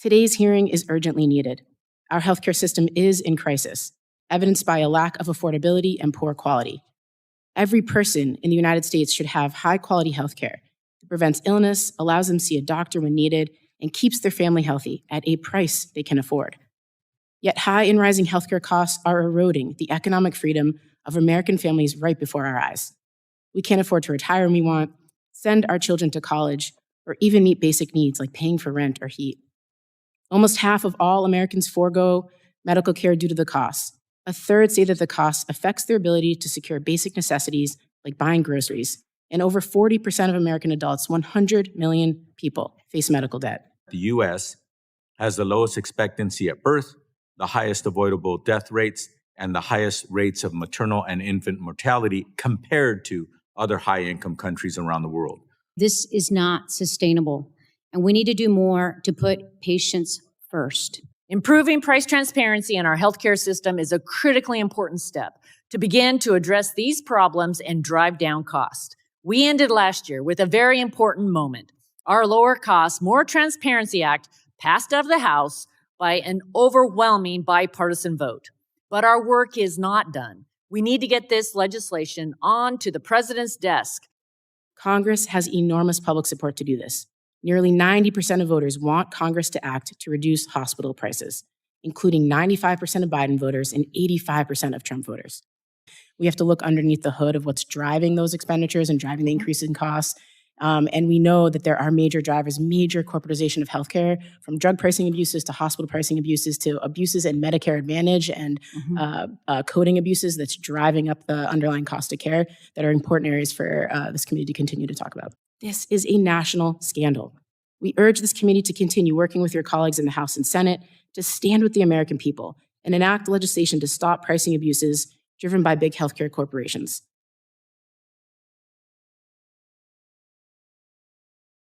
Today's hearing is urgently needed. Our healthcare system is in crisis, evidenced by a lack of affordability and poor quality. Every person in the United States should have high-quality healthcare that prevents illness, allows them to see a doctor when needed, and keeps their family healthy at a price they can afford. Yet high and rising healthcare costs are eroding the economic freedom of American families right before our eyes. We can't afford to retire when we want, send our children to college, or even meet basic needs like paying for rent or heat. Almost half of all Americans forego medical care due to the costs. A third say that the cost affects their ability to secure basic necessities like buying groceries. And over 40% of American adults, 100 million people, face medical debt. The U.S. has the lowest expectancy at birth, the highest avoidable death rates, and the highest rates of maternal and infant mortality compared to other high-income countries around the world. This is not sustainable, and we need to do more to put patients first. Improving price transparency in our healthcare system is a critically important step to begin to address these problems and drive down cost. We ended last year with a very important moment. Our Lower Cost, More Transparency Act passed out of the House by an overwhelming bipartisan vote. But our work is not done. We need to get this legislation onto the president's desk. Congress has enormous public support to do this. Nearly 90% of voters want Congress to act to reduce hospital prices, including 95% of Biden voters and 85% of Trump voters. We have to look underneath the hood of what's driving those expenditures and driving the increase in costs. And we know that there are major drivers, major corporatization of healthcare, from drug pricing abuses to hospital pricing abuses to abuses in Medicare Advantage and coding abuses that's driving up the underlying cost of care that are important areas for this committee to continue to talk about. This is a national scandal. We urge this committee to continue working with your colleagues in the House and Senate to stand with the American people and enact legislation to stop pricing abuses driven by big healthcare corporations.